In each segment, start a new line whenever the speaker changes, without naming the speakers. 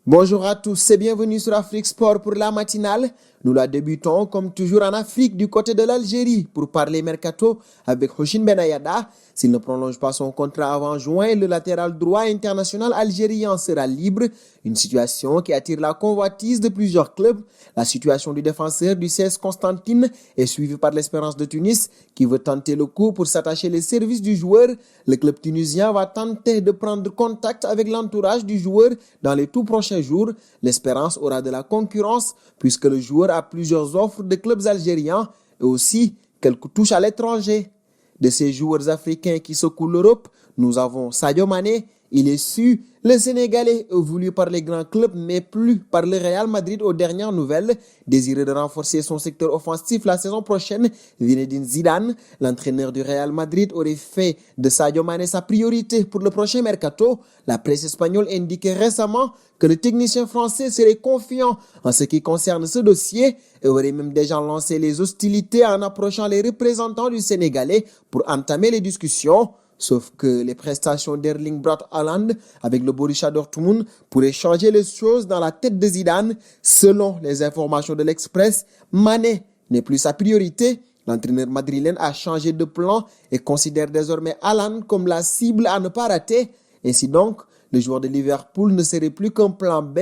Bonjour à tous et bienvenue sur Afrique Sport pour la matinale. Nous la débutons comme toujours en Afrique du côté de l'Algérie pour parler mercato avec Houchin Benayada. S'il ne prolonge pas son contrat avant juin, le latéral droit international algérien sera libre. Une situation qui attire la convoitise de plusieurs clubs. La situation du défenseur du CS Constantine est suivie par l'Espérance de Tunis qui veut tenter le coup pour s'attacher les services du joueur. Le club tunisien va tenter de prendre contact avec l'entourage du joueur dans les tout prochains jours. L'Espérance aura de la concurrence puisque le joueur a plusieurs offres de clubs algériens et aussi quelques touches à l'étranger. De ces joueurs africains qui secouent l'Europe, nous avons Sadio Mané. Il est su, le Sénégalais est voulu par les grands clubs, mais plus par le Real Madrid aux dernières nouvelles. Désiré de renforcer son secteur offensif la saison prochaine, Zinedine Zidane, l'entraîneur du Real Madrid, aurait fait de Sadio Mané sa priorité pour le prochain mercato. La presse espagnole indiquait récemment que le technicien français serait confiant en ce qui concerne ce dossier et aurait même déjà lancé les hostilités en approchant les représentants du Sénégalais pour entamer les discussions. Sauf que les prestations d'Erling Braut Haaland avec le Borussia Dortmund pourraient changer les choses dans la tête de Zidane. Selon les informations de l'Express, Mané n'est plus sa priorité. L'entraîneur madrilène a changé de plan et considère désormais Haaland comme la cible à ne pas rater. Ainsi donc, le joueur de Liverpool ne serait plus qu'un plan B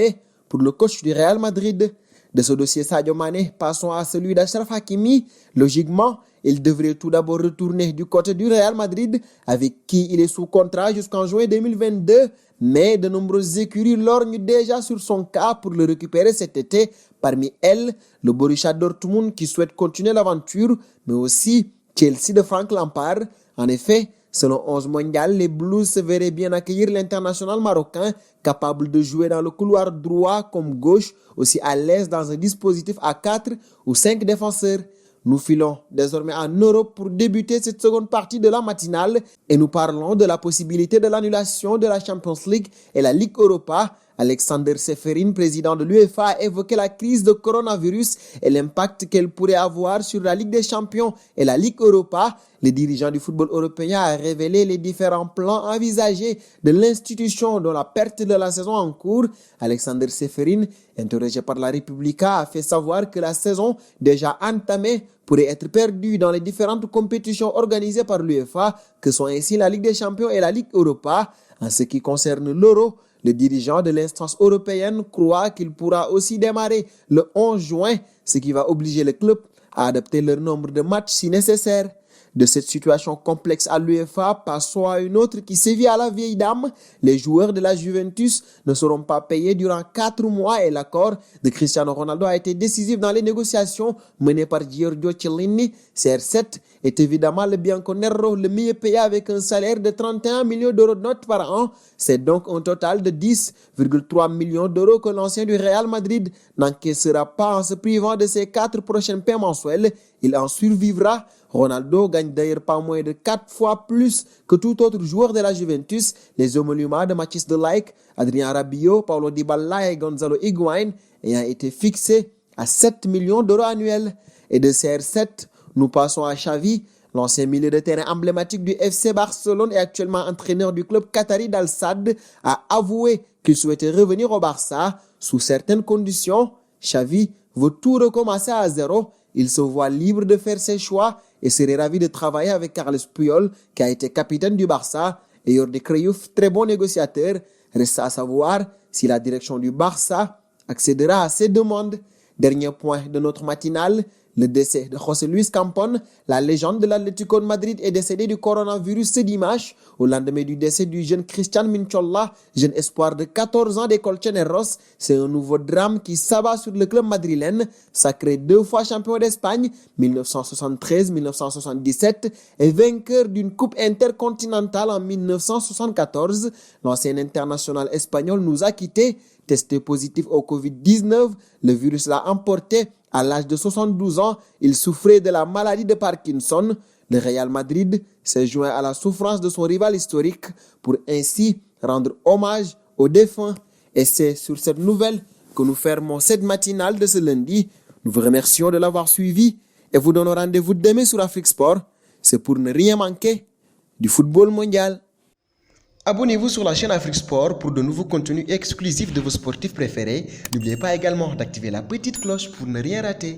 pour le coach du Real Madrid. De ce dossier Sadio Mané, passons à celui d'Achraf Hakimi. Logiquement, il devrait tout d'abord retourner du côté du Real Madrid, avec qui il est sous contrat jusqu'en juin 2022. Mais de nombreuses écuries lorgnent déjà sur son cas pour le récupérer cet été. Parmi elles, le Borussia Dortmund qui souhaite continuer l'aventure, mais aussi Chelsea de Frank Lampard. En effet, selon 11 mondial, les Blues se verraient bien accueillir l'international marocain, capable de jouer dans le couloir droit comme gauche, aussi à l'aise dans un dispositif à 4 ou 5 défenseurs. Nous filons désormais en Europe pour débuter cette seconde partie de la matinale et nous parlons de la possibilité de l'annulation de la Champions League et la Ligue Europa. Alexander Seferin, président de l'UEFA, a évoqué la crise de coronavirus et l'impact qu'elle pourrait avoir sur la Ligue des Champions et la Ligue Europa. Le dirigeant du football européen a révélé les différents plans envisagés de l'institution dans la perte de la saison en cours. Alexander Seferin, interrogé par la Repubblica, a fait savoir que la saison déjà entamée pourrait être perdue dans les différentes compétitions organisées par l'UEFA, que sont ainsi la Ligue des Champions et la Ligue Europa. En ce qui concerne l'Euro, le dirigeant de l'instance européenne croit qu'il pourra aussi démarrer le 11 juin, ce qui va obliger les clubs à adapter leur nombre de matchs si nécessaire. De cette situation complexe à l'UEFA, passons à une autre qui sévit à la vieille dame. Les joueurs de la Juventus ne seront pas payés durant 4 mois et l'accord de Cristiano Ronaldo a été décisif dans les négociations menées par Giorgio Chiellini. CR7 est évidemment le bianconero le mieux payé avec un salaire de 31 millions d'euros net par an. C'est donc un total de 10,3 millions d'euros que l'ancien du Real Madrid n'encaissera pas en se privant de ses 4 prochains paiements mensuels. Il en survivra. Ronaldo gagne d'ailleurs pas moins de 4 fois plus que tout autre joueur de la Juventus. Les homoluments de Mathis de Ligt, Adrien Rabiot, Paulo Dybala et Gonzalo Higuain ayant été fixés à 7 millions d'euros annuels. Et de CR7, nous passons à Xavi. L'ancien milieu de terrain emblématique du FC Barcelone et actuellement entraîneur du club qatari d'Al-Sadd a avoué qu'il souhaitait revenir au Barça sous certaines conditions. Xavi veut tout recommencer à zéro. Il se voit libre de faire ses choix et serait ravi de travailler avec Carles Puyol, qui a été capitaine du Barça, et Jordi Cruyff, très bon négociateur. Reste à savoir si la direction du Barça accédera à ces demandes. Dernier point de notre matinale, le décès de José Luis Campón, la légende de l'Atlético de Madrid, est décédé du coronavirus ce dimanche, au lendemain du décès du jeune Christian Mincholla, jeune espoir de 14 ans des Colchoneros. C'est un nouveau drame qui s'abat sur le club madrilène, sacré 2 fois champion d'Espagne, 1973-1977, et vainqueur d'une coupe intercontinentale en 1974. L'ancien international espagnol nous a quittés. Testé positif au Covid-19, le virus l'a emporté. À l'âge de 72 ans, il souffrait de la maladie de Parkinson. Le Real Madrid s'est joint à la souffrance de son rival historique pour ainsi rendre hommage aux défunts. Et c'est sur cette nouvelle que nous fermons cette matinale de ce lundi. Nous vous remercions de l'avoir suivi et vous donnons rendez-vous demain sur Afrique Sport. C'est pour ne rien manquer du football mondial. Abonnez-vous sur la chaîne Afrique Sport pour de nouveaux contenus exclusifs de vos sportifs préférés. N'oubliez pas également d'activer la petite cloche pour ne rien rater.